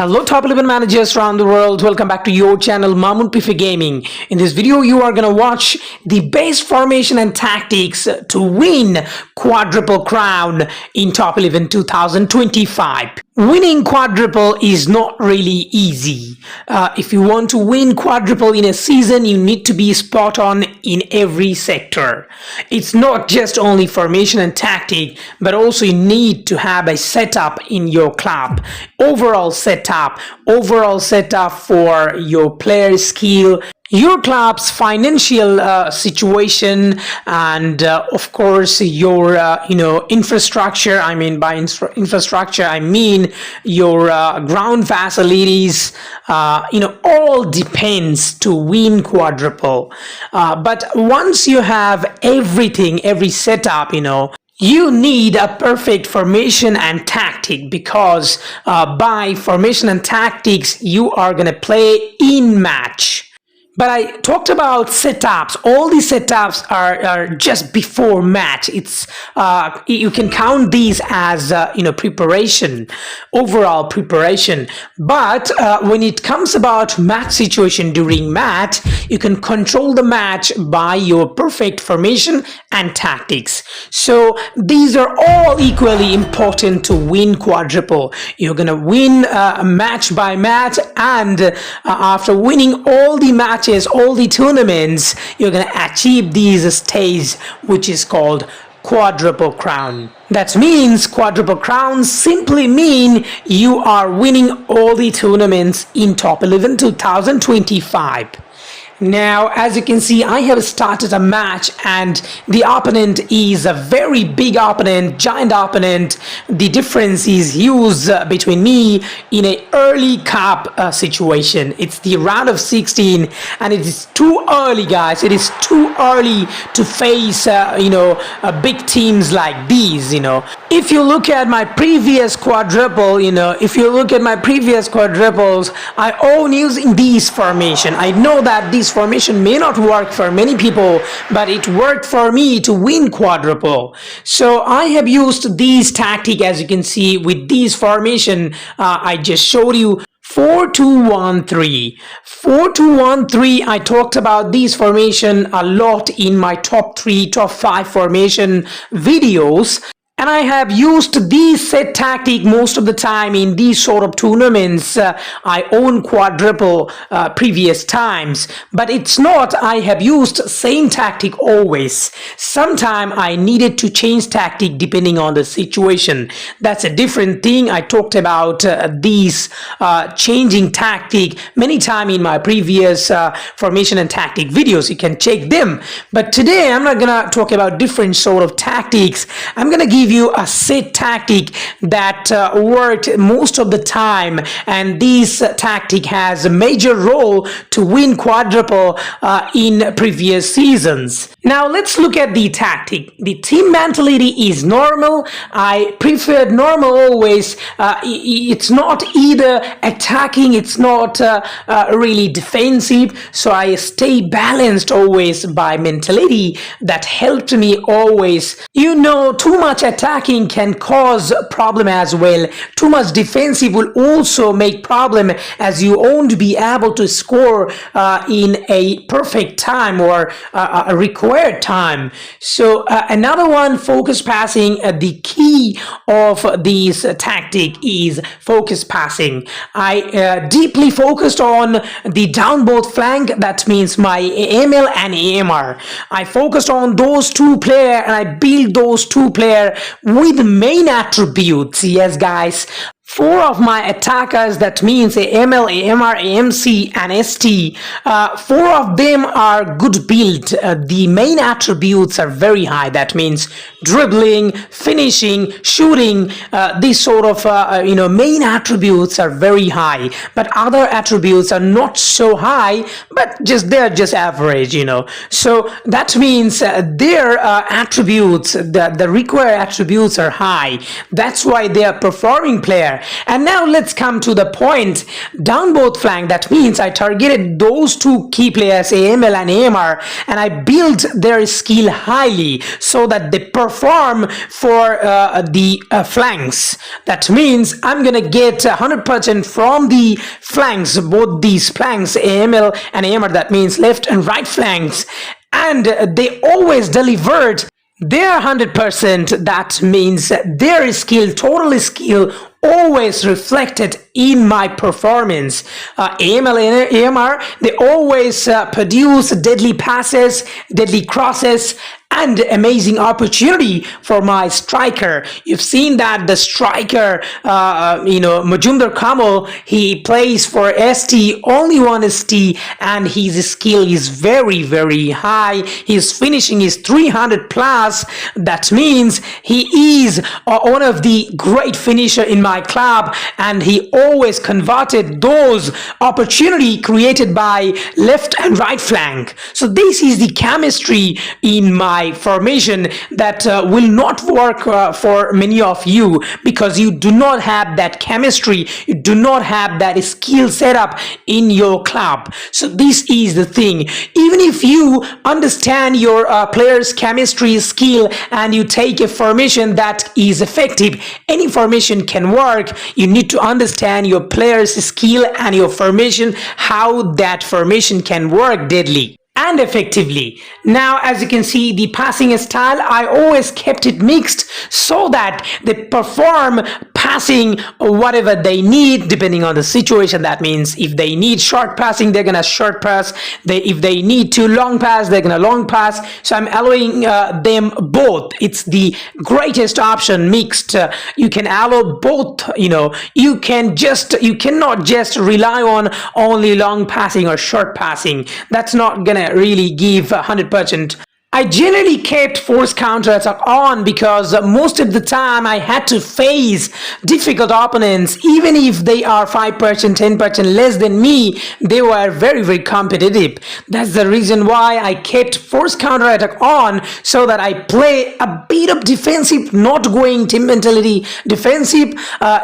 Hello top 11 managers around the world, welcome back to your channel Mamun Pife Gaming. In this video you are going to watch the best formation and tactics to win Quadruple Crown in Top 11 2025. Winning Quadruple is not really easy. If you want to win Quadruple in a season, you need to be spot on in every sector. It's not just only formation and tactic, but also you need to have a setup in your club. Overall setup for your player skill, your club's financial situation, and of course your infrastructure. I mean, by infrastructure I mean your ground facilities. All depends to win Quadruple. But once you have everything, every setup, you need a perfect formation and tactic, because by formation and tactics you are going to play in match. But I talked about setups. All these setups are just before match. It's you can count these as preparation, overall preparation. But when it comes about match situation during match, you can control the match by your perfect formation and tactics. So these are all equally important to win Quadruple. You're gonna win match by match, and after winning all the matches, all the tournaments, you're going to achieve these stage, which is called Quadruple Crown. That means Quadruple Crown simply mean you are winning all the tournaments in Top 11 2025. Now, as you can see, I have started a match and the opponent is a very big opponent, giant opponent. The difference is huge between me in a early cup situation. It's the round of 16 and it is too early, guys. It is too early to face big teams like these. If you look at my previous Quadruple, if you look at my previous Quadruples, I own using these formation. I know that these formation may not work for many people, but it worked for me to win Quadruple. So I have used these tactic, as you can see, with these formation. I just showed you 4-2-1-3. 4-2-1-3. I talked about these formation a lot in my top 3, top 5 formation videos. And I have used these set tactic most of the time in these sort of tournaments. I own Quadruple previous times, but it's not I have used same tactic always. Sometime I needed to change tactic depending on the situation. That's a different thing. I talked about these changing tactic many times in my previous formation and tactic videos. You can check them. But today I'm not gonna talk about different sort of tactics. I'm gonna give you a set tactic that worked most of the time, and this tactic has a major role to win Quadruple in previous seasons. Now let's look at the tactic. The team mentality is normal. I prefer normal always. It's not either attacking, it's not really defensive, so I stay balanced always by mentality. That helped me always. Too much attacking can cause problem as well. Too much defensive will also make problem, as you won't be able to score in a perfect time or a required time. So another one, focus passing. The key of this tactic is focus passing. I deeply focused on the down both flank. That means my AML and AMR. I focused on those two players and I built those two players with main attributes. Yes, guys. 4 of my attackers, that means AML, AMR, AMC and ST, 4 of them are good build. The main attributes are very high. That means dribbling, finishing, shooting. These sort of main attributes are very high, but other attributes are not so high, but they're just average. So that means their attributes, the required attributes are high. That's why they are performing player. there. And now let's come to the point. Down both flank, that means I targeted those two key players, AML and AMR, and I built their skill highly so that they perform for the flanks. That means I'm gonna get 100% from the flanks, both these flanks, AML and AMR, that means left and right flanks, and they always delivered their 100%. That means their skill, total skill, always reflected in my performance. AML and AMR, they always produce deadly passes, deadly crosses, and amazing opportunity for my striker. You've seen that the striker, Majumdar Kamal, he plays for ST, only one ST, and his skill is very, very high. His finishing is 300 plus. That means he is one of the great finisher in my club, and he always converted those opportunity created by left and right flank. So this is the chemistry in my formation that will not work for many of you, because you do not have that chemistry, you do not have that skill setup in your club. So this is the thing. Even if you understand your player's chemistry, skill, and you take a formation that is effective, any formation can work. You need to understand your player's skill and your formation, how that formation can work deadly and effectively. Now, as you can see, the passing style, I always kept it mixed so that they perform passing whatever they need depending on the situation. That means if they need short passing, they're gonna short pass. If they need to long pass, they're gonna long pass. So I'm allowing them both. It's the greatest option, mixed. You can allow both. You cannot just rely on only long passing or short passing. That's not gonna really give 100%. I generally kept force counter-attack on because most of the time I had to face difficult opponents. Even if they are 5%, 10% less than me, they were very, very competitive. That's the reason why I kept force counter-attack on, so that I play a bit of defensive, not going team mentality defensive,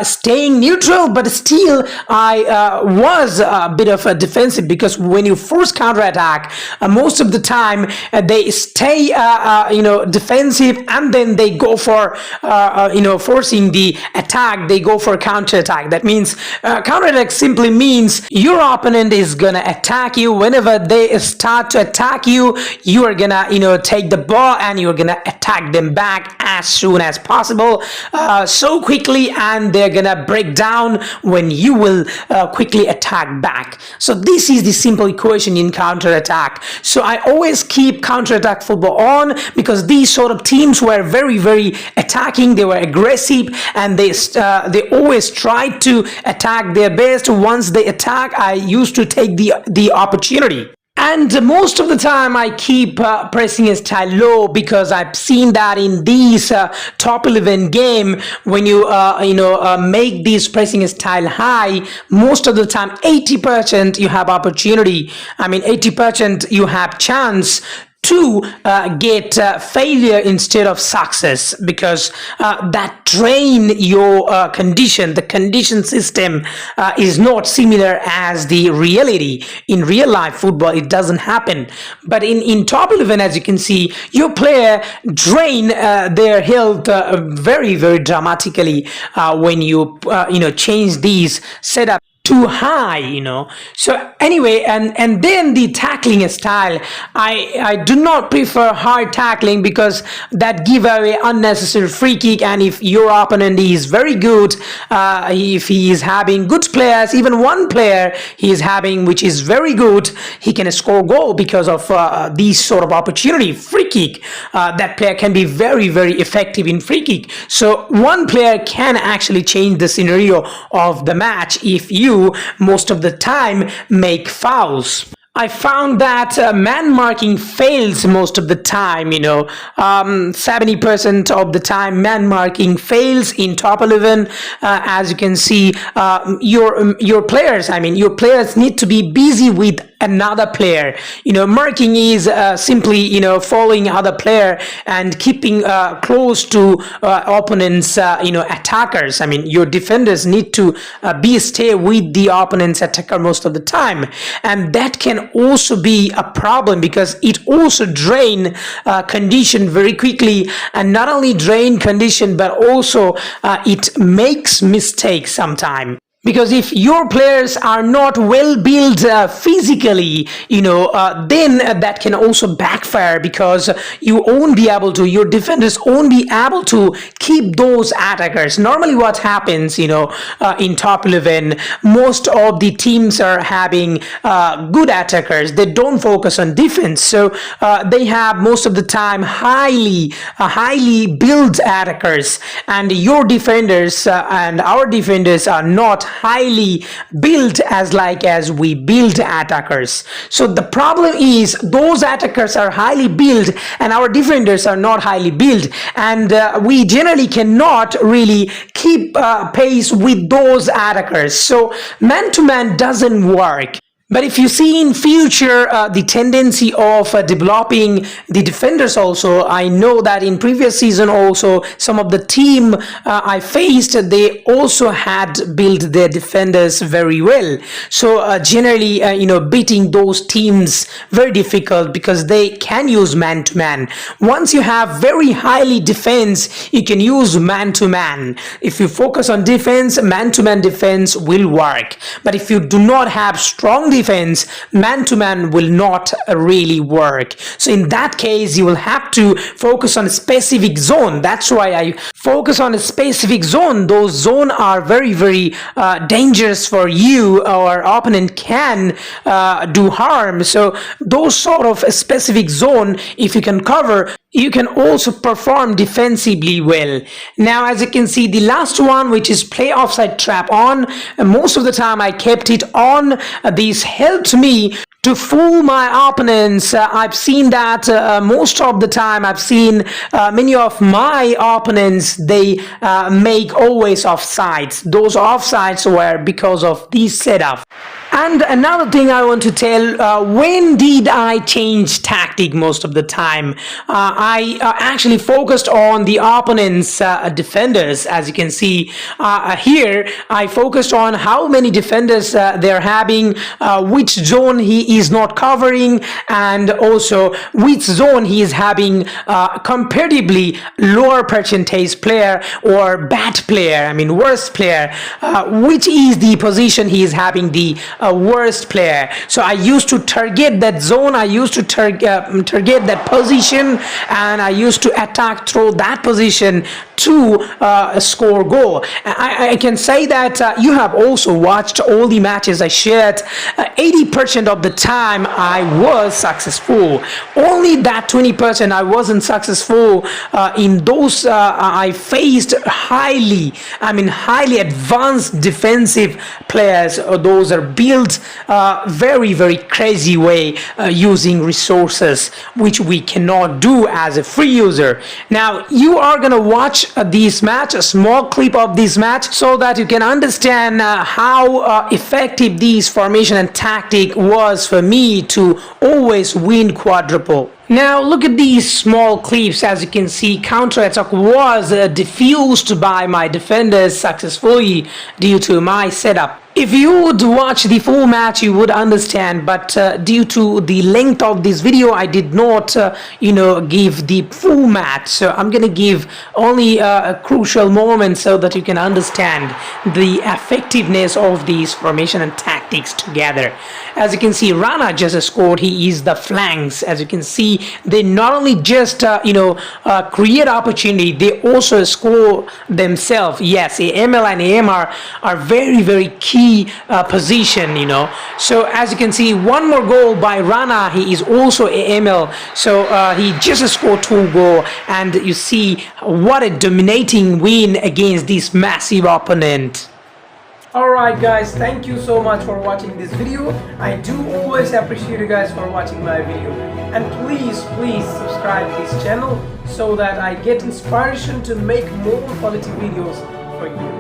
staying neutral, but still I was a bit of a defensive, because when you force counter-attack, most of the time they stay defensive, and then they go for forcing the attack. They go for counter attack. That means counter attack simply means your opponent is gonna attack you. Whenever they start to attack you, you are gonna take the ball and you're gonna attack them back as soon as possible, so quickly, and they're gonna break down when you will quickly attack back. So this is the simple equation in counter attack. So I always keep counter attack football on, because these sort of teams were very, very attacking. They were aggressive, and they always tried to attack their best. Once they attack, I used to take the opportunity. And most of the time I keep pressing style low, because I've seen that in these top 11 game, when you make this pressing style high, most of the time 80% you have opportunity. 80% you have chance to get failure instead of success, because that drain your condition. The condition system is not similar as the reality. In real life football, it doesn't happen. But in top 11, as you can see, your player drain their health very, very dramatically when you change these setups too high. So anyway, and then the tackling style, I do not prefer hard tackling, because that give away unnecessary free kick. And if your opponent is very good, if he is having good players, even one player he is having which is very good, he can score goal because of these sort of opportunity. Free kick, that player can be very, very effective in free kick. So one player can actually change the scenario of the match if you most of the time make fouls. I found that man marking fails most of the time. 70% of the time man marking fails in top 11. As you can see, your players need to be busy with another player. Marking is simply following other player and keeping close to opponents attackers. I mean, your defenders need to stay with the opponent's attacker most of the time, and that can also be a problem because it also drain condition very quickly, and not only drain condition but also it makes mistakes sometimes. Because if your players are not well built physically, then that can also backfire, because your defenders won't be able to keep those attackers. Normally what happens, in top 11, most of the teams are having good attackers. They don't focus on defense. So they have most of the time highly built attackers, and your defenders and our defenders are not highly built as we build attackers. So the problem is those attackers are highly built and our defenders are not highly built, and we generally cannot really keep pace with those attackers. So man-to-man doesn't work. But if you see in future the tendency of developing the defenders also, I know that in previous season also some of the team I faced, they also had built their defenders very well. So generally, beating those teams very difficult because they can use man-to-man. Once you have very highly defense, you can use man-to-man. If you focus on defense, man-to-man defense will work. But if you do not have strong defense, man-to-man will not really work. So in that case, you will have to focus on a specific zone. That's why I focus on a specific zone. Those zones are very, very dangerous for you, or opponent can do harm. So those sort of a specific zone, if you can cover, you can also perform defensively well. Now, as you can see, the last one, which is play offside trap on, most of the time I kept it on. This helped me to fool my opponents. I've seen that most of the time. I've seen many of my opponents, they make always offsides. Those offsides were because of this setup. And another thing I want to tell, when did I change tactic most of the time? I actually focused on the opponent's defenders. As you can see here, I focused on how many defenders they're having, which zone he is not covering, and also which zone he is having comparatively lower percentage player or bad player, I mean worst player, which is the position he is having the worst player. So I used to target that zone, I used to target that position, and I used to attack through that position to score goal. I can say that you have also watched all the matches I shared. 80% of the time I was successful. Only that 20% I wasn't successful. In those I faced highly advanced defensive players. Those are built very, very crazy way, using resources which we cannot do as a free user. Now you are gonna watch this match, a small clip of this match, so that you can understand how effective this formation and tactic was for me to always win quadruple. Now look at these small clips. As you can see, counter-attack was diffused by my defenders successfully due to my setup. If you would watch the full match, you would understand, but due to the length of this video, I did not, give the full match. So I'm gonna give only a crucial moment so that you can understand the effectiveness of these formation and tactics together. As you can see, Rana just scored. He is the flanks. As you can see, they not only just create opportunity, they also score themselves. Yes, AML and AMR are very, very key position, So as you can see, one more goal by Rana. He is also AML, so he just scored 2 goals, and you see what a dominating win against this massive opponent. Alright guys, thank you so much for watching this video. I do always appreciate you guys for watching my video, and please subscribe to this channel so that I get inspiration to make more quality videos for you.